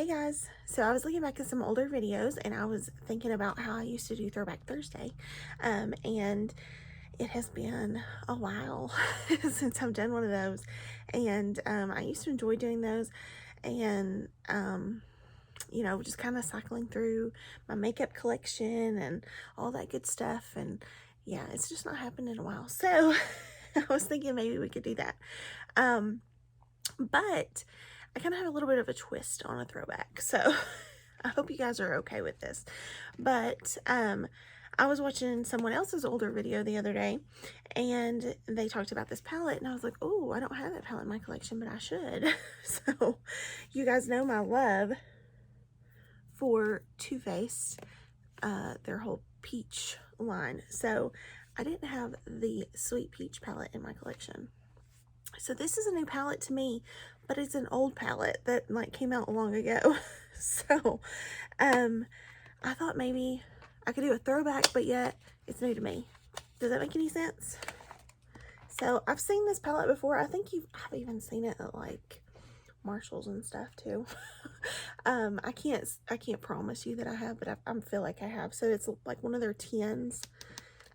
Hey guys, so I was looking back at some older videos and I was thinking about how I used to do Throwback Thursday, and it has been a while since I've done one of those, and I used to enjoy doing those, and just kind of cycling through my makeup collection and all that good stuff, and yeah, it's just not happened in a while, so I was thinking maybe we could do that. But I kind of have a little bit of a twist on a throwback, so I hope you guys are okay with this. But I was watching someone else's older video the other day, and they talked about this palette, and I was like, oh, I don't have that palette in my collection, but I should. So you guys know my love for Too Faced, their whole peach line. So I didn't have the Sweet Peach palette in my collection. So this is a new palette to me, but it's an old palette that like came out long ago. So I thought maybe I could do a throwback, but yet it's new to me. Does that make any sense? So I've seen this palette before. I think I've even seen it at like Marshalls and stuff too. I can't promise you that I have, but I feel like I have. So it's like one of their 10s.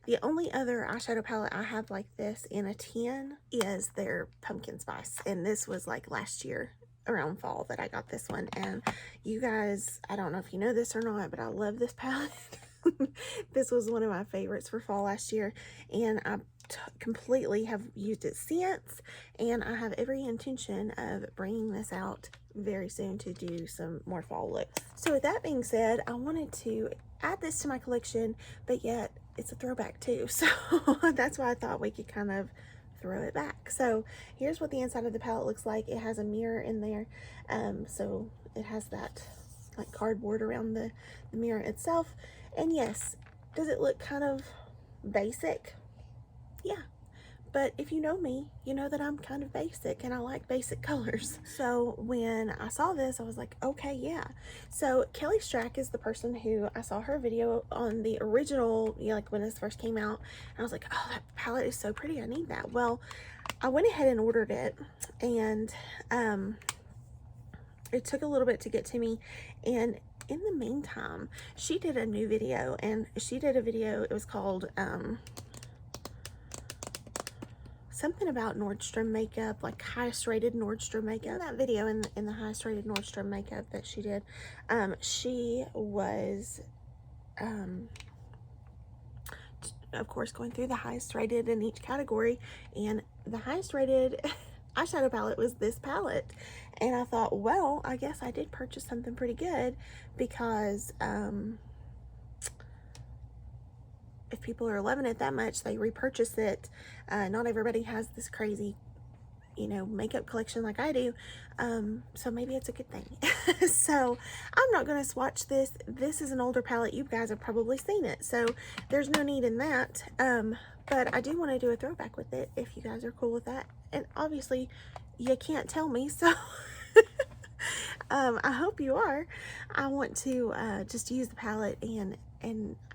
The only other eyeshadow palette I have like this in a 10 is their Pumpkin Spice. And this was like last year around fall that I got this one. And you guys, I don't know if you know this or not, but I love this palette. This was one of my favorites for fall last year. And I completely have used it since. And I have every intention of bringing this out very soon to do some more fall looks. So with that being said, I wanted to add this to my collection, but yet it's a throwback too, so that's why I thought we could kind of throw it back. So here's what the inside of the palette looks like. It has a mirror in there, so it has that like cardboard around the mirror itself. And yes, does it look kind of basic? Yeah. But if you know me, you know that I'm kind of basic and I like basic colors. So when I saw this, I was like, okay, yeah. So Kelly Strack is the person who I saw her video on the original, like when this first came out. And I was like, oh, that palette is so pretty. I need that. Well, I went ahead and ordered it, and it took a little bit to get to me. And in the meantime, she did a new video, and she did a video, it was called, something about Nordstrom makeup, like highest rated Nordstrom makeup. In that video, in the highest rated Nordstrom makeup that she did, she was, of course, going through the highest rated in each category, and the highest rated eyeshadow palette was this palette. And I thought, well, I guess I did purchase something pretty good, because if people are loving it that much, they repurchase it. Not everybody has this crazy, makeup collection like I do. So maybe it's a good thing. So I'm not going to swatch this. This is an older palette. You guys have probably seen it, so there's no need in that. But I do want to do a throwback with it if you guys are cool with that. And obviously you can't tell me, so I hope you are. I want to just use the palette, and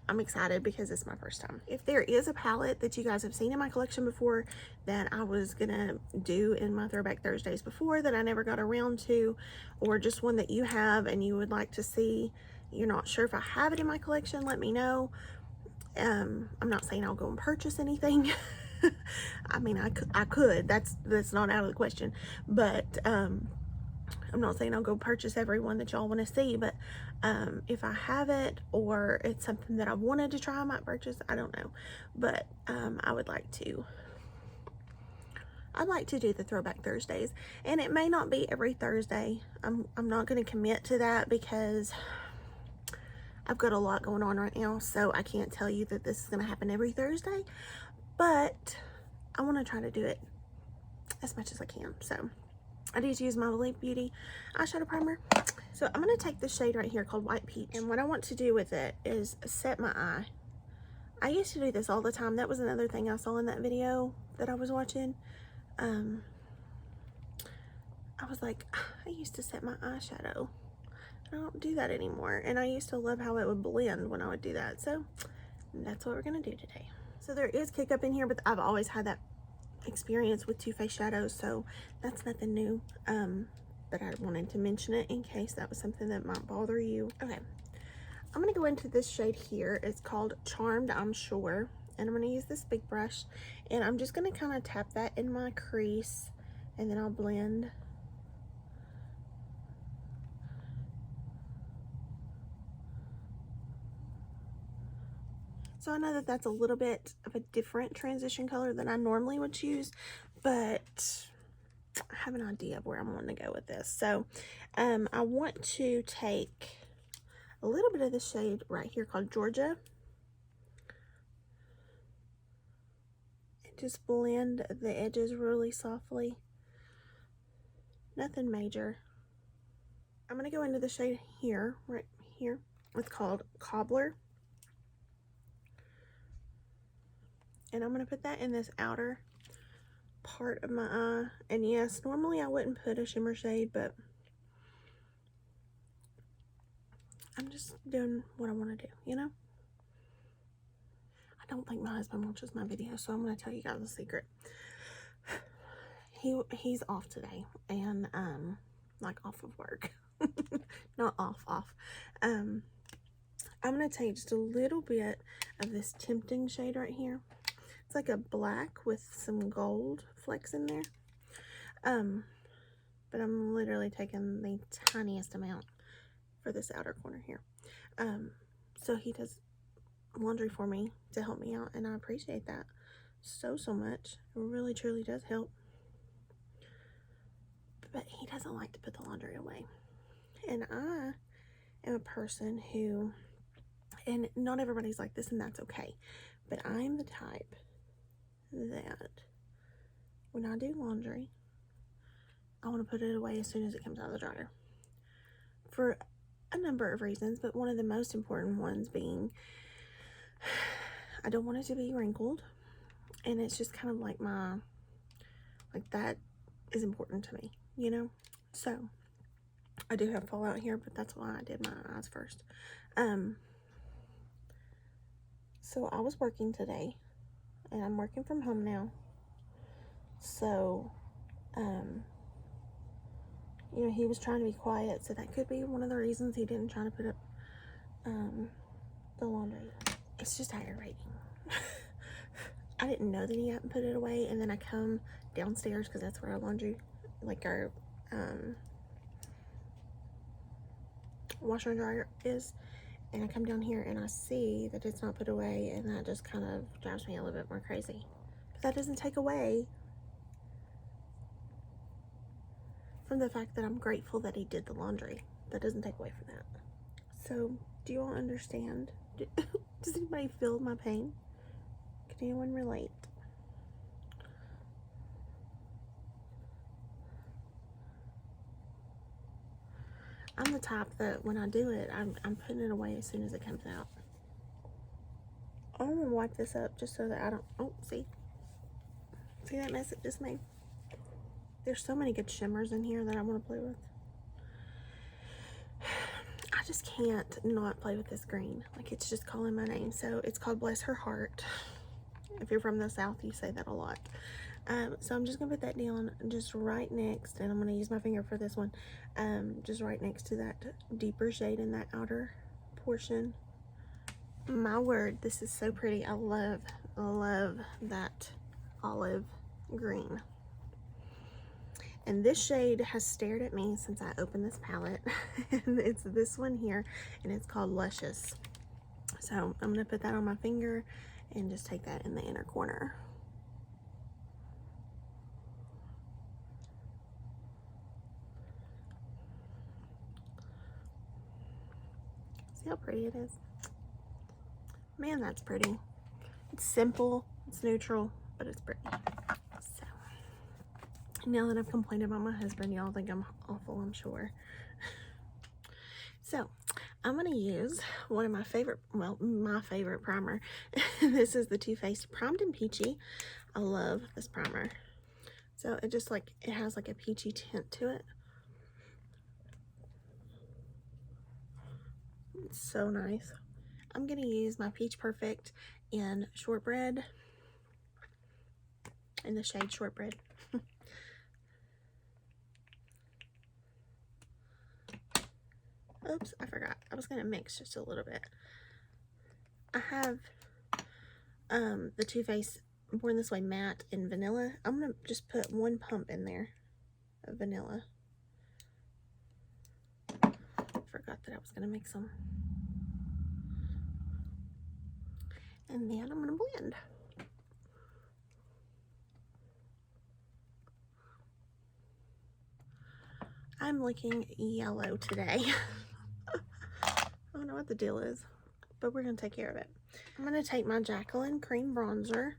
I'm excited because it's my first time. If there is a palette that you guys have seen in my collection before that I was gonna do in my Throwback Thursdays before that I never got around to, or just one that you have and you would like to see, you're not sure if I have it in my collection, let me know. I'm not saying I'll go and purchase anything. I mean, I could, that's not out of the question, but I'm not saying I'll go purchase every one that y'all want to see, but if I have it, or it's something that I wanted to try, I might purchase. I don't know, but I'd like to do the Throwback Thursdays, and it may not be every Thursday. I'm not going to commit to that because I've got a lot going on right now, so I can't tell you that this is going to happen every Thursday, but I want to try to do it as much as I can. So I need to use my Beauty eyeshadow primer. So I'm going to take this shade right here called White Peach. And what I want to do with it is set my eye. I used to do this all the time. That was another thing I saw in that video that I was watching. I was like, I used to set my eyeshadow. I don't do that anymore. And I used to love how it would blend when I would do that. So that's what we're going to do today. So there is kick up in here, but I've always had that experience with Too Faced shadows, so that's nothing new. but I wanted to mention it in case that was something that might bother you. Okay, I'm going to go into this shade here. It's called Charmed, I'm sure. And I'm going to use this big brush. And I'm just going to kind of tap that in my crease. And then I'll blend. So I know that that's a little bit of a different transition color than I normally would choose. But I have an idea of where I'm wanting to go with this. So I want to take a little bit of the shade right here called Georgia. And just blend the edges really softly. Nothing major. I'm going to go into the shade here, right here. It's called Cobbler. And I'm going to put that in this outer part of my eye. And yes, normally I wouldn't put a shimmer shade, but I'm just doing what I want to do, you know? I don't think my husband watches my video, so I'm going to tell you guys a secret. He's off today, and like off of work. Not off. I'm going to take just a little bit of this Tempting shade right here. It's like a black with some gold flecks in there. But I'm literally taking the tiniest amount for this outer corner here. So he does laundry for me to help me out, and I appreciate that so much. It really truly does help. But he doesn't like to put the laundry away. And I am a person who, and not everybody's like this, and that's okay, but I'm the type that when I do laundry, I want to put it away as soon as it comes out of the dryer. For a number of reasons, but one of the most important ones being I don't want it to be wrinkled, and it's just kind of like that is important to me, you know? So I do have fallout here, but that's why I did my eyes first. So I was working today, and I'm working from home now. So, you know, he was trying to be quiet, so that could be one of the reasons he didn't try to put up the laundry. It's just aggravating. I didn't know that he hadn't put it away, and then I come downstairs because that's where our laundry, like our washer and dryer is, and I come down here and I see that it's not put away, and that just kind of drives me a little bit more crazy. But that doesn't take away from the fact that I'm grateful that he did the laundry. That doesn't take away from that. So, do you all understand? Does anybody feel my pain? Can anyone relate? I'm the type that when I do it, I'm putting it away as soon as it comes out. I'm gonna wipe this up just so that I don't, oh, see that mess it just made? There's so many good shimmers in here that I want to play with. I just can't not play with this green. Like, it's just calling my name. So it's called Bless Her Heart. If you're from the South, you say that a lot. So I'm just gonna put that down just right next, and I'm gonna use my finger for this one, just right next to that deeper shade in that outer portion. My word, this is so pretty. I love that olive green. And this shade has stared at me since I opened this palette. And it's this one here, and it's called Luscious. So I'm gonna put that on my finger and just take that in the inner corner. See how pretty it is? Man, that's pretty. It's simple, it's neutral, but it's pretty. So, now that I've complained about my husband, y'all think I'm awful, I'm sure. So, I'm going to use one of my favorite, well, my favorite primer. This is the Too Faced Primed and Peachy. I love this primer. So, it just like, it has like a peachy tint to it. It's so nice. I'm going to use my Peach Perfect in Shortbread, in the shade Shortbread. Oops, I forgot. I was going to mix just a little bit. I have the Too Faced Born This Way matte in vanilla. I'm going to just put 1 pump in there of vanilla. Forgot that I was going to mix them. And then I'm going to blend. I'm looking yellow today. I don't know what the deal is, but we're going to take care of it. I'm going to take my Jacqueline cream bronzer,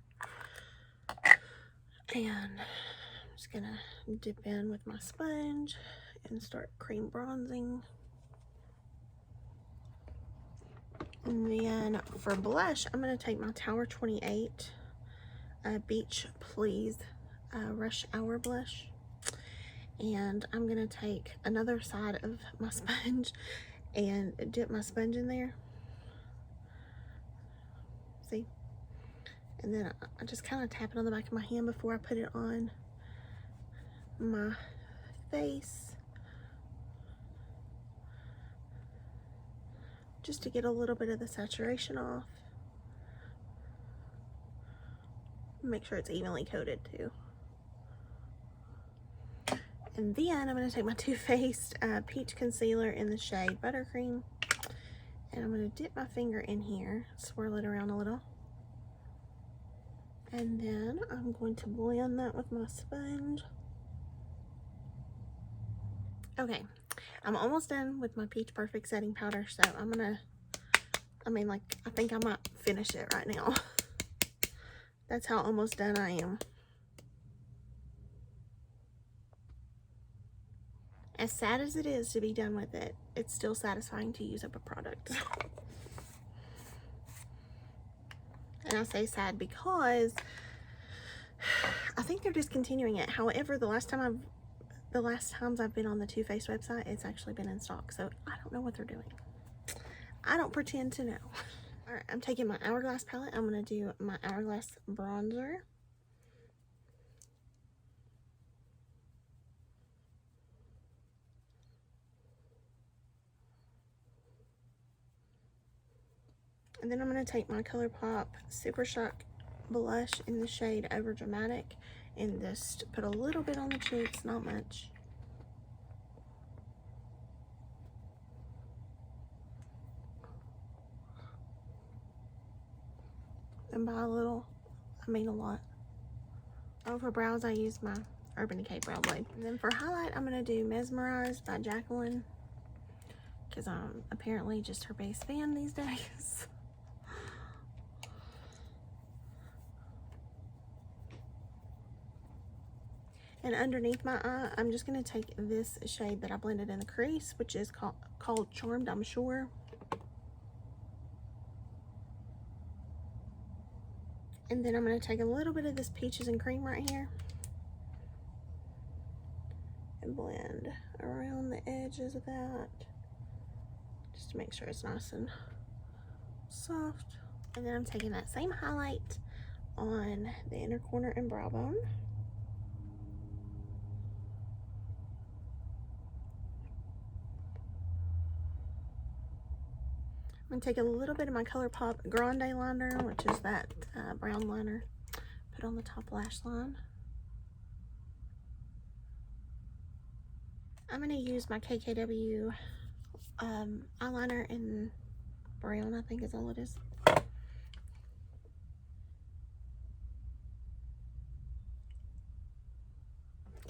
and I'm just going to dip in with my sponge and start cream bronzing. And then for blush, I'm going to take my Tower 28 Beach Please Rush Hour blush. And I'm going to take another side of my sponge and dip my sponge in there. See? And then I just kind of tap it on the back of my hand before I put it on my face. Just to get a little bit of the saturation off. Make sure it's evenly coated too. And then I'm going to take my Too Faced Peach Concealer in the shade Buttercream. And I'm going to dip my finger in here, swirl it around a little. And then I'm going to blend that with my sponge. Okay, I'm almost done with my Peach Perfect setting powder, so I'm going to, I think I might finish it right now. That's how almost done I am. As sad as it is to be done with it, it's still satisfying to use up a product. And I say sad because I think they're discontinuing it. However, the last times I've been on the Too Faced website, it's actually been in stock. So I don't know what they're doing. I don't pretend to know. All right, I'm taking my Hourglass palette. I'm going to do my Hourglass bronzer. And then I'm going to take my ColourPop Super Shock blush in the shade Over Dramatic and just put a little bit on the cheeks, not much. And by a little, I mean a lot. Oh, for brows, I use my Urban Decay Brow Blade. And then for highlight, I'm going to do Mesmerized by Jacqueline, because I'm apparently just her base fan these days. And underneath my eye, I'm just going to take this shade that I blended in the crease, which is called Charmed, I'm sure. And then I'm going to take a little bit of this Peaches and Cream right here and blend around the edges of that, just to make sure it's nice and soft. And then I'm taking that same highlight on the inner corner and brow bone. I'm going to take a little bit of my ColourPop Grande liner, which is that brown liner, put on the top lash line. I'm going to use my KKW eyeliner in brown, I think is all it is.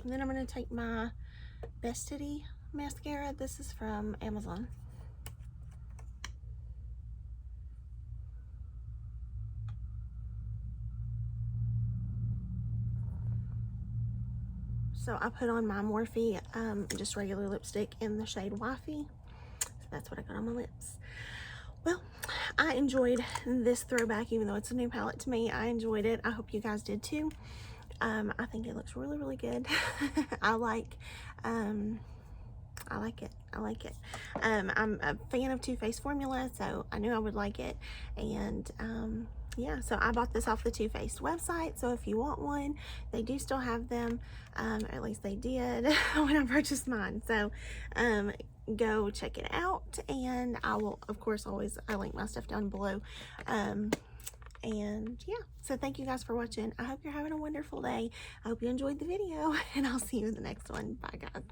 And then I'm going to take my Bestity mascara. This is from Amazon. So I put on my Morphe, just regular lipstick in the shade Wifey. So that's what I got on my lips. Well, I enjoyed this throwback, even though it's a new palette to me. I enjoyed it. I hope you guys did too. I think it looks really, really good. I like it. I'm a fan of Too Faced formula, so I knew I would like it. And yeah, so I bought this off the Too Faced website. So if you want one, they do still have them. At least they did when I purchased mine. So go check it out, and I will, of course, I link my stuff down below. And yeah, so thank you guys for watching. I hope you're having a wonderful day. I hope you enjoyed the video, and I'll see you in the next one. Bye, guys.